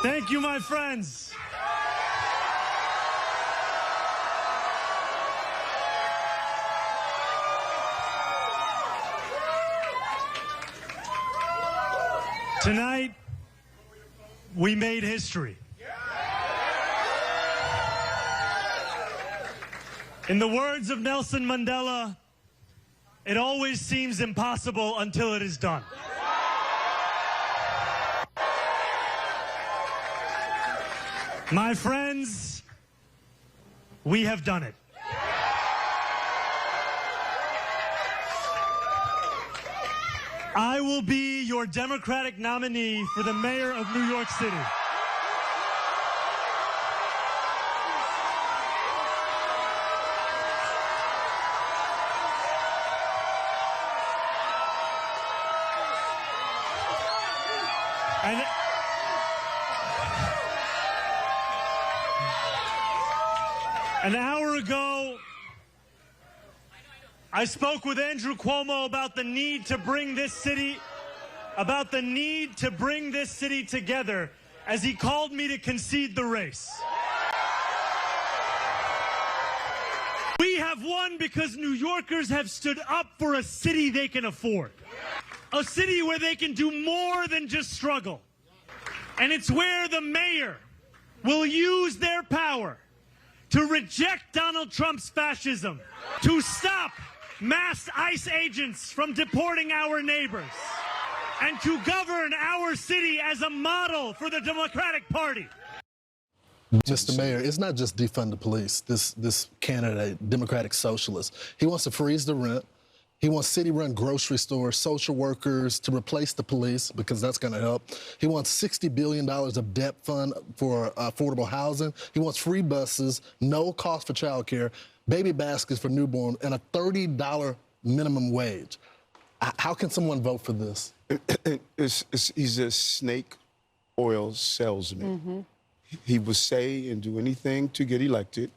Thank you, my friends. Tonight, we made history. In the words of Nelson Mandela, it always seems impossible until it is done. My friends, we have done it. I will be your Democratic nominee for the mayor of New York City. An hour ago, I spoke with Andrew Cuomo about the need to bring this city together as he called me to concede the race. We have won because New Yorkers have stood up for a city they can afford. A city where they can do more than just struggle. And it's where the mayor will use their power to reject Donald Trump's fascism, to stop mass ICE agents from deporting our neighbors, and to govern our city as a model for the Democratic Party. Mr. Mayor, it's not just defund the police, this candidate, Democratic Socialist. He wants to freeze the rent. He wants city-run grocery stores, social workers to replace the police because that's going to help. He wants $60 billion of debt fund for affordable housing. He wants free buses, no cost for childcare, baby baskets for newborn, and a $30 minimum wage. How can someone vote for this? He's a snake oil salesman. Mm-hmm. He will say and do anything to get elected.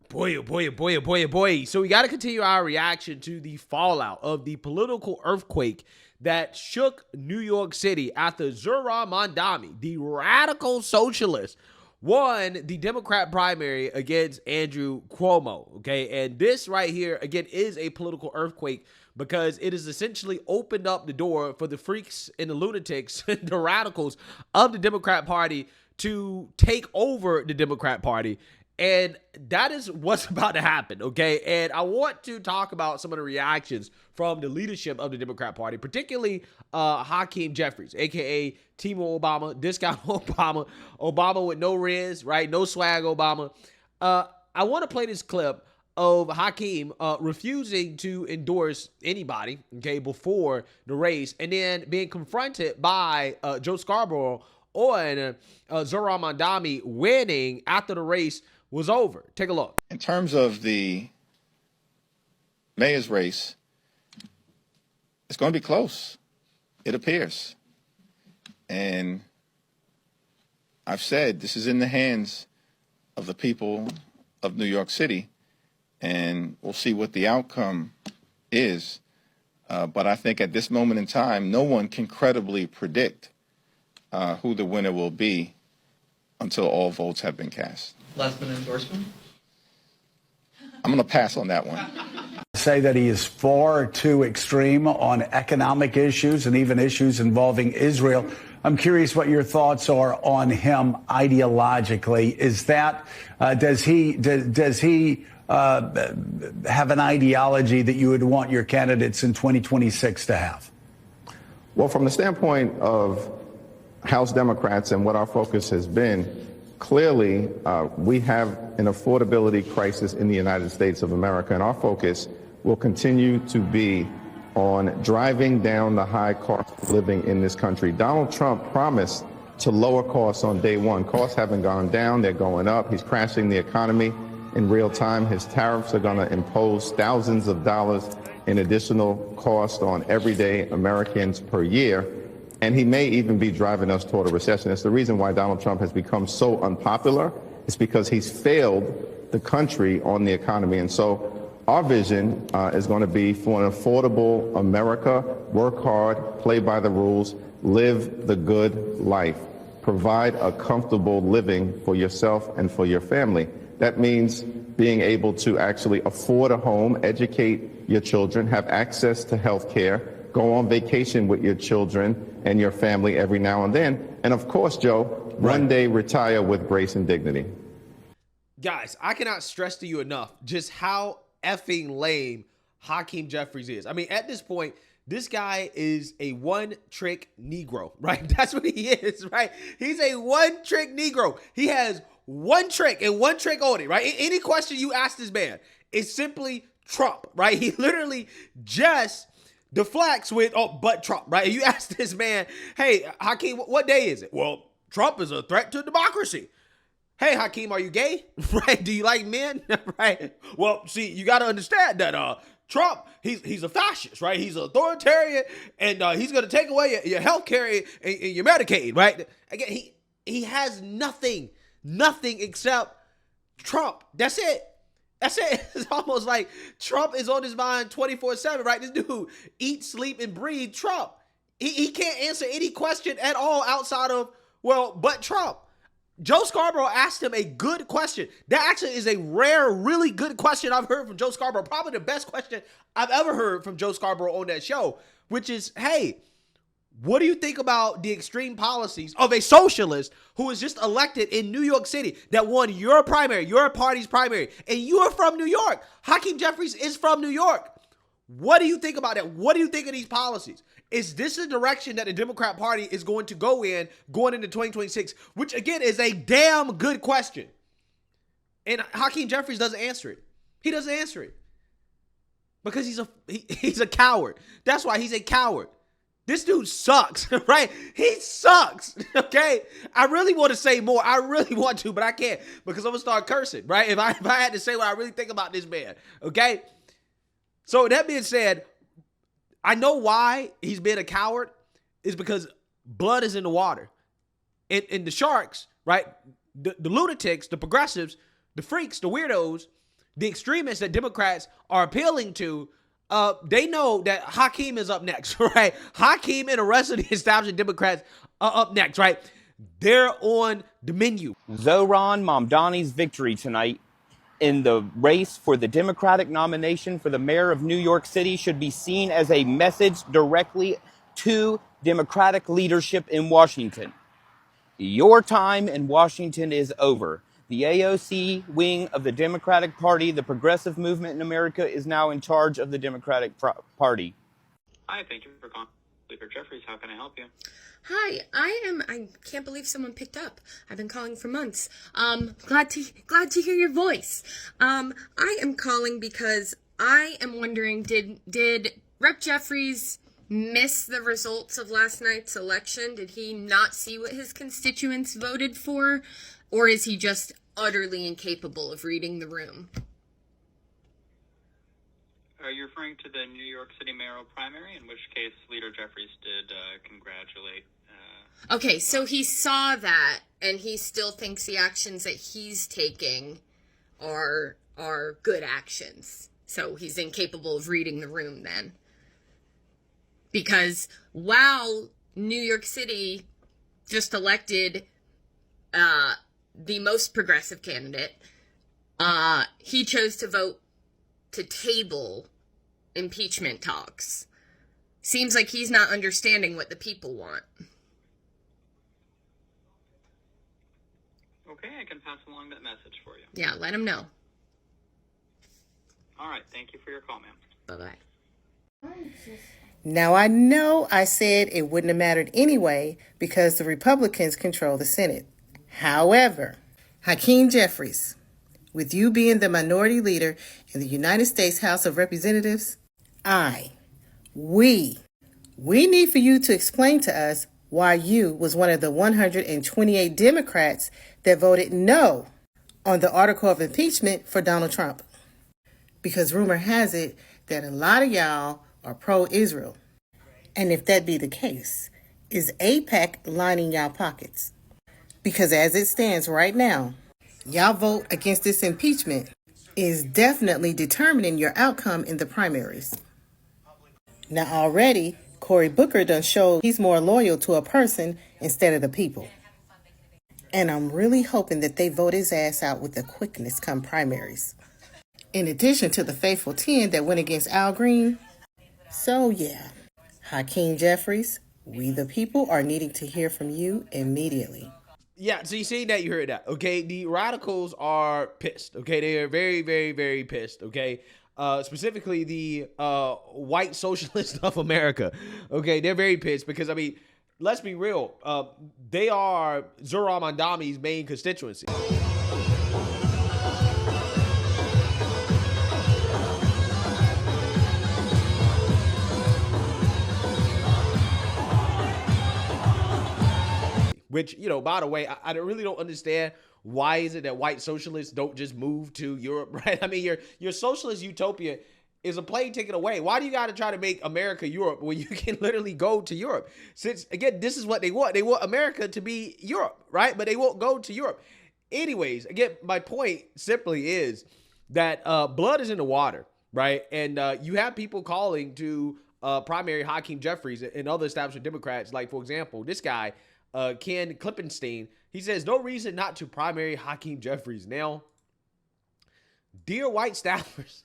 Boy, oh boy, oh boy, oh boy, oh boy. So we got to continue our reaction to the fallout of the political earthquake that shook New York City after Zohran Mamdani, the radical socialist, won the Democrat primary against Andrew Cuomo, okay? And this right here, again, is a political earthquake because it has essentially opened up the door for the freaks and the lunatics and the radicals of the Democrat Party to take over the Democrat Party. And that is what's about to happen, okay? And I want to talk about some of the reactions from the leadership of the Democrat Party, particularly Hakeem Jeffries, a.k.a. Team Obama, Discount Obama, Obama with no riz, right? No swag Obama. I want to play this clip of Hakeem refusing to endorse anybody, okay, before the race, and then being confronted by Joe Scarborough on Zohran Mamdani winning after the race was over. Take a look. In terms of the mayor's race, it's going to be close, it appears. And I've said this is in the hands of the people of New York City, and we'll see what the outcome is. But I think at this moment in time, no one can credibly predict who the winner will be until all votes have been cast. Last minute endorsement? I'm going to pass on that one. Say that he is far too extreme on economic issues and even issues involving Israel. I'm curious what your thoughts are on him ideologically. Is that does he have an ideology that you would want your candidates in 2026 to have? Well, from the standpoint of House Democrats and what our focus has been, clearly we have an affordability crisis in the United States of America, and our focus will continue to be on driving down the high cost of living in this country. Donald Trump promised to lower costs on day one. Costs haven't gone down, they're going up. He's crashing the economy in real time. His tariffs are going to impose thousands of dollars in additional cost on everyday Americans per year. And he may even be driving us toward a recession. It's the reason why Donald Trump has become so unpopular. It's because he's failed the country on the economy. And so our vision is going to be for an affordable America, work hard, play by the rules, live the good life. provide a comfortable living for yourself and for your family. That means being able to actually afford a home, educate your children, have access to health care, go on vacation with your children and your family every now and then. And of course, Joe, one day retire with grace and dignity. Guys, I cannot stress to you enough just how effing lame Hakeem Jeffries is. I mean, at this point, this guy is a one-trick Negro, right? That's what he is, right? He's a one-trick Negro. He has one trick and one trick only, right? Any question you ask this man is simply Trump, right? He literally just deflects with, oh, but Trump, right? And you ask this man, hey, Hakeem, what day is it? Well, Trump is a threat to democracy. Hey, Hakeem, are you gay? Right? Do you like men? Right? Well, see, you got to understand that Trump, he's a fascist, right? He's an authoritarian, and he's going to take away your health care and your Medicaid, right? Again, he has nothing except Trump. That's it. It's almost like Trump is on his mind 24/7, right? This dude eats, sleep, and breathe Trump. He can't answer any question at all outside of, well, but Trump. Joe Scarborough asked him a good question. That actually is a rare, really good question I've heard from Joe Scarborough. Probably the best question I've ever heard from Joe Scarborough on that show, which is, hey, what do you think about the extreme policies of a socialist who was just elected in New York City that won your primary, your party's primary, and you are from New York? Hakeem Jeffries is from New York. What do you think about that? What do you think of these policies? Is this the direction that the Democrat Party is going to go in going into 2026? Which, again, is a damn good question. And Hakeem Jeffries doesn't answer it. He doesn't answer it. Because he's a coward. That's why he's a coward. This dude sucks, right? He sucks, okay? I really want to say more. I really want to, but I can't because I'm going to start cursing, right? If I had to say what I really think about this man, okay? So that being said, I know why he's been a coward is because blood is in the water. And the sharks, right, the lunatics, the progressives, the freaks, the weirdos, the extremists that Democrats are appealing to, they know that Hakeem is up next, right? Hakeem and the rest of the established Democrats are up next, right? They're on the menu. Zohran Mamdani's victory tonight in the race for the Democratic nomination for the mayor of New York City should be seen as a message directly to Democratic leadership in Washington. Your time in Washington is over. The AOC wing of the Democratic Party, the progressive movement in America, is now in charge of the Democratic Party. Hi, thank you for calling Leader Jeffries. How can I help you? Hi, I can't believe someone picked up. I've been calling for months. Glad to hear your voice. I am calling because I am wondering, did Rep. Jeffries miss the results of last night's election? Did he not see what his constituents voted for? Or is he just utterly incapable of reading the room? Are you referring to the New York City mayoral primary, in which case Leader Jeffries did congratulate? Okay, so he saw that, and he still thinks the actions that he's taking are good actions. So he's incapable of reading the room then. Because while New York City just elected the most progressive candidate, he chose to vote to table impeachment talks. Seems like he's not understanding what the people want. Okay, I can pass along that message for you. Yeah, let him know. All right, thank you for your call, ma'am. Bye-bye. Now, I know I said it wouldn't have mattered anyway because the Republicans control the Senate. However, Hakeem Jeffries, with you being the minority leader in the United States House of Representatives, we need for you to explain to us why you was one of the 128 Democrats that voted no on the article of impeachment for Donald Trump. Because rumor has it that a lot of y'all are pro-Israel. And if that be the case, is AIPAC lining y'all pockets? Because as it stands right now, y'all vote against this impeachment is definitely determining your outcome in the primaries. Now already, Cory Booker done showed he's more loyal to a person instead of the people. And I'm really hoping that they vote his ass out with the quickness come primaries. In addition to the faithful 10 that went against Al Green. So yeah, Hakeem Jeffries, we the people are needing to hear from you immediately. Yeah, so you see that, you heard that, okay? The radicals are pissed, okay? They are very, very, very pissed, okay? Specifically the white socialists of America, okay? They're very pissed because, I mean, let's be real. They are Zohran Mamdani's main constituency. Which, you know, by the way, I really don't understand why is it that white socialists don't just move to Europe, right? I mean, your socialist utopia is a plane ticket away. Why do you got to try to make America Europe when you can literally go to Europe? Since, again, this is what they want. They want America to be Europe, right? But they won't go to Europe. Anyways, again, my point simply is that blood is in the water, right? And you have people calling to primary Hakeem Jeffries and other establishment Democrats, like, for example, this guy, Ken Klippenstein. He says, no reason not to primary Hakeem Jeffries. Now, dear white staffers,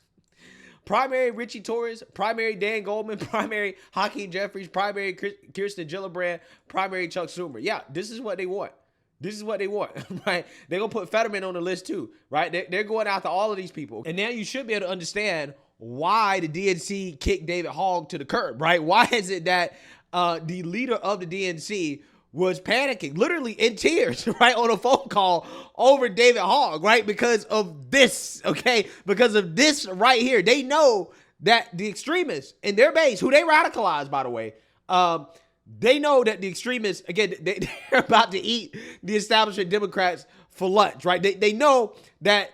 primary Richie Torres, primary Dan Goldman, primary Hakeem Jeffries, primary Kirsten Gillibrand, primary Chuck Schumer. Yeah, this is what they want. This is what they want, right? They're going to put Fetterman on the list too, right? They're going after all of these people. And now you should be able to understand why the DNC kicked David Hogg to the curb, right? Why is it that the leader of the DNC was panicking, literally in tears, right, on a phone call over David Hogg, right, because of this, okay, because of this right here. They know that the extremists in their base, who they radicalized, by the way, they know that the extremists, again, they're about to eat the establishment Democrats for lunch, right? They know that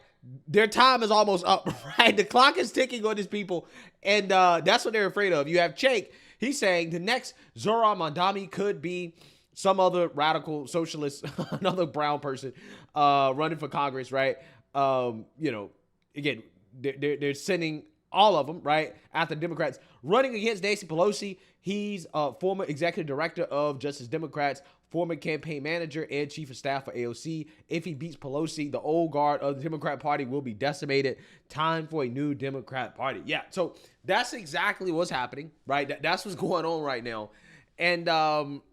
their time is almost up, right? The clock is ticking on these people, and that's what they're afraid of. You have Chake, he's saying the next Zohran Mamdani could be some other radical socialist, another brown person running for Congress, right? You know, again, they're sending all of them, right, after Democrats. Running against Nancy Pelosi, he's a former executive director of Justice Democrats, former campaign manager and chief of staff for AOC. If he beats Pelosi, the old guard of the Democrat Party will be decimated. Time for a new Democrat Party. Yeah, so that's exactly what's happening, right? That's what's going on right now. And,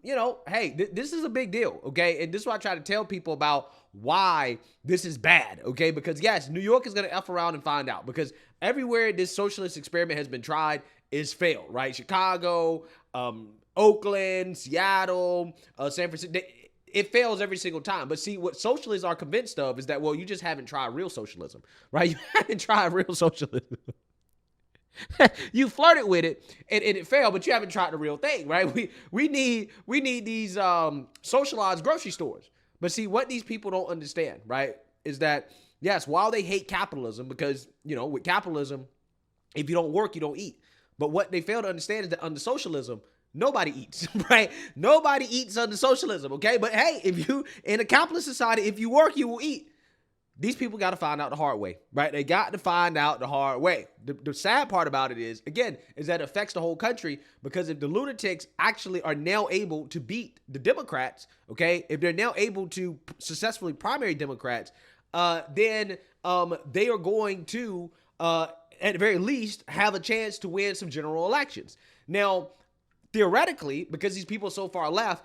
you know, hey, this is a big deal, okay? And this is what I try to tell people about why this is bad, okay? Because, yes, New York is going to F around and find out, because everywhere this socialist experiment has been tried is failed, right? Chicago, Oakland, Seattle, San Francisco, it fails every single time. But see, what socialists are convinced of is that, well, you just haven't tried real socialism, right? You haven't tried real socialism. You flirted with it and it failed, but you haven't tried the real thing, right? We need these socialized grocery stores. But see, what these people don't understand, right, is that, yes, while they hate capitalism, because, you know, with capitalism, if you don't work, you don't eat. But what they fail to understand is that under socialism, nobody eats, right? Nobody eats under socialism, okay? But hey, if you, in a capitalist society, if you work, you will eat. These people got to find out the hard way, right? They got to find out the hard way. The sad part about it is, again, is that it affects the whole country, because if the lunatics actually are now able to beat the Democrats, okay, if they're now able to successfully primary Democrats, then they are going to, at the very least, have a chance to win some general elections. Now, theoretically, because these people so far left,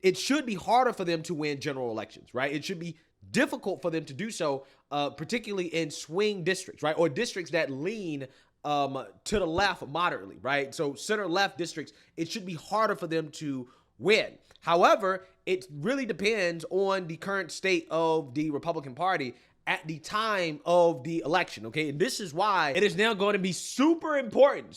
it should be harder for them to win general elections, right? It should be difficult for them to do so, particularly in swing districts, right? Or districts that lean to the left moderately, right? So center-left districts, it should be harder for them to win. However, it really depends on the current state of the Republican Party at the time of the election, okay? And this is why it is now going to be super important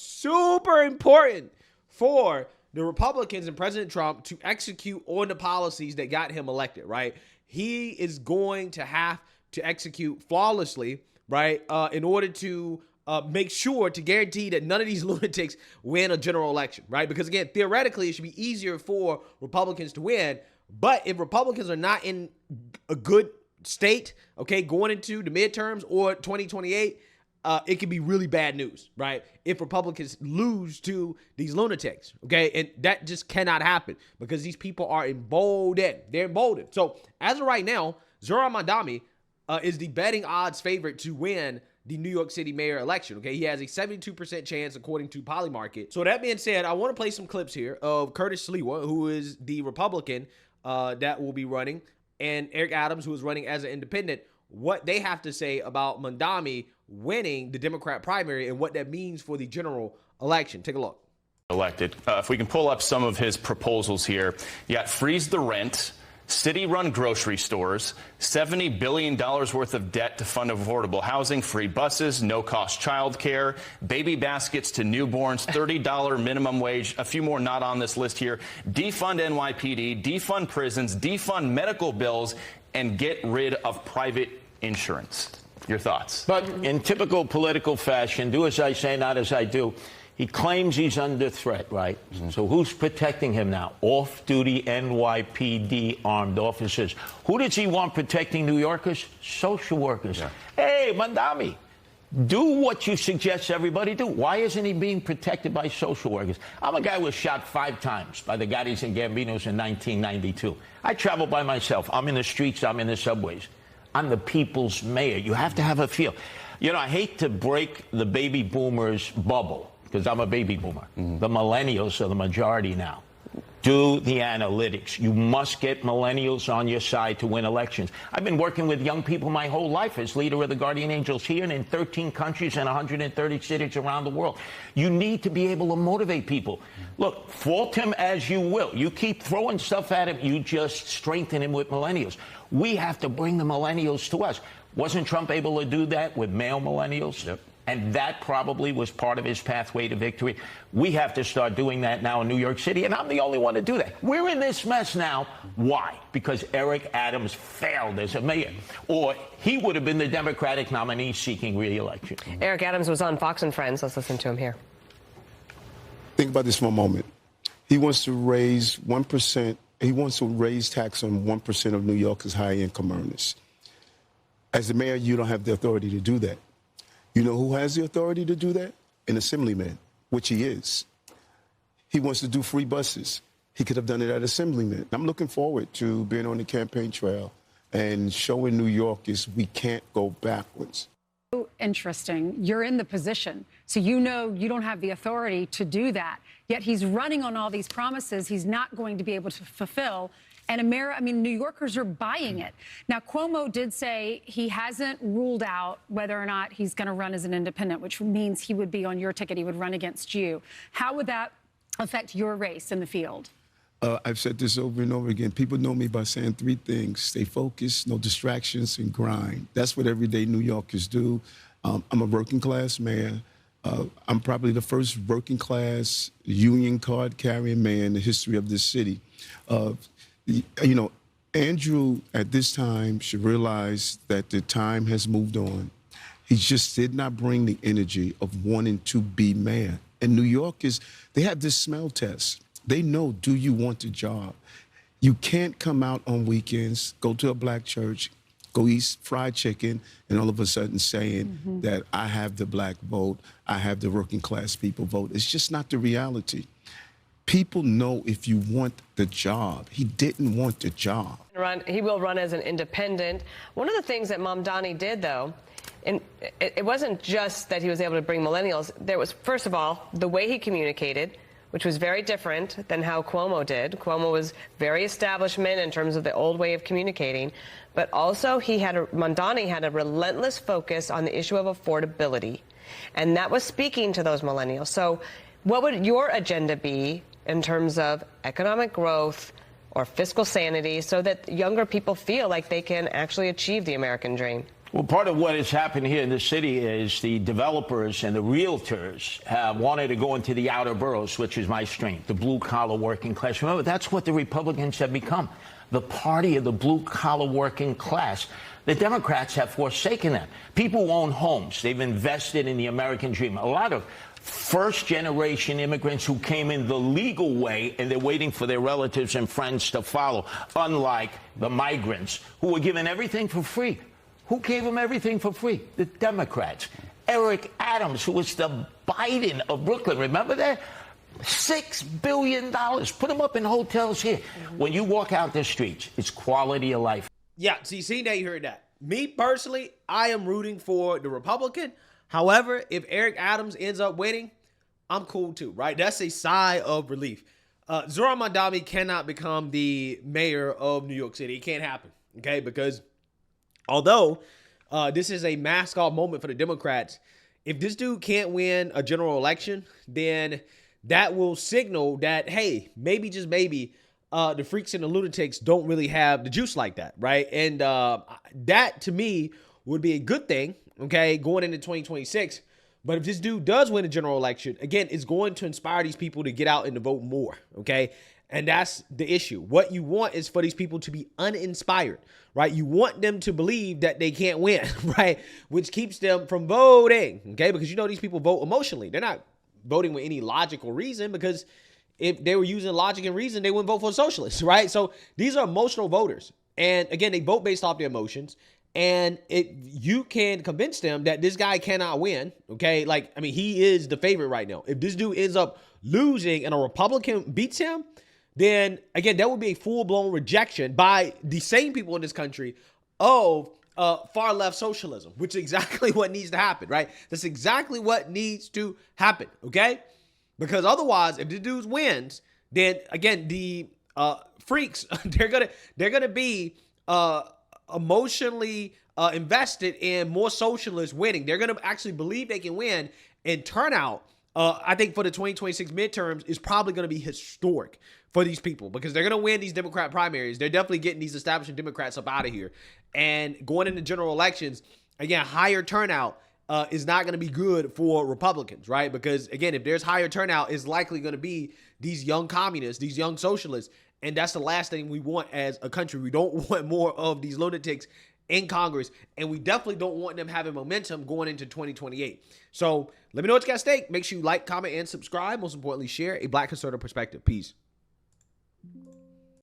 for the Republicans and President Trump to execute on the policies that got him elected, right? He is going to have to execute flawlessly, right, in order to make sure to guarantee that none of these lunatics win a general election, right? Because, again, theoretically, it should be easier for Republicans to win. But if Republicans are not in a good state, okay, going into the midterms or 2028, it can be really bad news, right? If Republicans lose to these lunatics, okay? And that just cannot happen because these people are emboldened. They're emboldened. So as of right now, Zohran Mamdani is the betting odds favorite to win the New York City mayor election, okay? He has a 72% chance according to Polymarket. So that being said, I want to play some clips here of Curtis Sliwa, who is the Republican that will be running, and Eric Adams, who is running as an independent, what they have to say about Mamdani winning the Democrat primary and what that means for the general election. Take a look. Elected. If we can pull up some of his proposals here. You got freeze the rent, city-run grocery stores, $70 billion worth of debt to fund affordable housing, free buses, no-cost childcare, baby baskets to newborns, $30 minimum wage, a few more not on this list here, defund NYPD, defund prisons, defund medical bills, and get rid of private insurance. Your thoughts? But in typical political fashion, do as I say, not as I do. He claims he's under threat, right? So who's protecting him now? Off-duty NYPD armed officers. Who does he want protecting New Yorkers? Social workers. Yeah. Hey, Mamdani, do what you suggest everybody do. Why isn't he being protected by social workers? I'm a guy who was shot 5 times by the Gattis and Gambinos in 1992. I travel by myself. I'm in the streets. I'm in the subways. I'm the people's mayor. You have to have a feel. You know, I hate to break the baby boomers' bubble, because I'm a baby boomer. The millennials are the majority now. Do the analytics. You must get millennials on your side to win elections. I've been working with young people my whole life as leader of the Guardian Angels here and in 13 countries and 130 cities around the world. You need to be able to motivate people. Look, fault him as you will. You keep throwing stuff at him, you just strengthen him with millennials. We have to bring the millennials to us. Wasn't Trump able to do that with male millennials? Yep. And that probably was part of his pathway to victory. We have to start doing that now in New York City, and I'm the only one to do that. We're in this mess now. Why? Because Eric Adams failed as a mayor, or he would have been the Democratic nominee seeking re-election. Eric Adams was on Fox and Friends. Let's listen to him here. Think about this for a moment. He wants to raise 1%. He wants to raise tax on 1% of New Yorkers' high-income earners. As the mayor, you don't have the authority to do that. You know who has the authority to do that? An assemblyman, which he is. He wants to do free buses. He could have done it at assemblyman. I'm looking forward to being on the campaign trail and showing New Yorkers we can't go backwards. Interesting. You're in the position, so you know you don't have the authority to do that. Yet he's running on all these promises he's not going to be able to fulfill. And New Yorkers are buying it. Now, Cuomo did say he hasn't ruled out whether or not he's going to run as an independent, which means he would be on your ticket. He would run against you. How would that affect your race in the field? I've said this over and over again. People know me by saying 3 things: stay focused, no distractions, and grind. That's what everyday New Yorkers do. I'm a working class mayor. I'm probably the first working class union card carrying mayor in the history of this city. You know, Andrew at this time should realize that the time has moved on. He just did not bring the energy of wanting to be mayor. And New Yorkers, they have this smell test. They know, do you want the job? You can't come out on weekends, go to a black church, go eat fried chicken, and all of a sudden saying that I have the black vote, I have the working class people vote. It's just not the reality. People know if you want the job. He didn't want the job. He will run as an independent. One of the things that Mamdani did, though, and it wasn't just that he was able to bring millennials. There was, first of all, the way he communicated, which was very different than how Cuomo did. Cuomo was very establishment in terms of the old way of communicating. But also, Mamdani had a relentless focus on the issue of affordability. And that was speaking to those millennials. So what would your agenda be in terms of economic growth or fiscal sanity so that younger people feel like they can actually achieve the American dream? Well, part of what has happened here in the city is the developers and the realtors have wanted to go into the outer boroughs, which is my strength, the blue-collar working class. Remember, that's what the Republicans have become, the party of the blue-collar working class. The Democrats have forsaken that. People who own homes, they've invested in the American dream. A lot of first-generation immigrants who came in the legal way, and they're waiting for their relatives and friends to follow, unlike the migrants who were given everything for free. Who gave them everything for free? The Democrats. Eric Adams, who was the Biden of Brooklyn. Remember that? $6 billion. Put them up in hotels here. When you walk out the streets, it's quality of life. Yeah, see, now you heard that. Me personally, I am rooting for the Republican. However, if Eric Adams ends up winning, I'm cool too, right? That's a sigh of relief. Zohran Mamdani cannot become the mayor of New York City. It can't happen, okay? Because although this is a mask-off moment for the Democrats, if this dude can't win a general election, then that will signal that, hey, maybe, just maybe, the freaks and the lunatics don't really have the juice like that, right? And that, to me, would be a good thing, okay, going into 2026. But if this dude does win a general election, again, it's going to inspire these people to get out and to vote more, okay? And that's the issue. What you want is for these people to be uninspired, right? You want them to believe that they can't win, right? Which keeps them from voting, okay? Because you know these people vote emotionally. They're not voting with any logical reason, because if they were using logic and reason, they wouldn't vote for socialists, right? So these are emotional voters. And again, they vote based off their emotions. And you can convince them that this guy cannot win, okay? Like, I mean, he is the favorite right now. If this dude ends up losing and a Republican beats him, then, again, that would be a full-blown rejection by the same people in this country of far-left socialism, which is exactly what needs to happen, right? That's exactly what needs to happen, okay? Because otherwise, if this dude wins, then, again, the freaks, they're gonna be emotionally invested in more socialists winning. They're going to actually believe they can win, and turnout, I think, for the 2026 midterms is probably going to be historic for these people, because they're going to win these Democrat primaries. They're definitely getting these establishment Democrats up out of here. And going into general elections, again, higher turnout is not going to be good for Republicans, right? Because, again, if there's higher turnout, it's likely going to be these young communists, these young socialists. And that's the last thing we want as a country. We don't want more of these lunatics in Congress. And we definitely don't want them having momentum going into 2028. So let me know what you guys think. Make sure you like, comment, and subscribe. Most importantly, share a Black conservative perspective. Peace.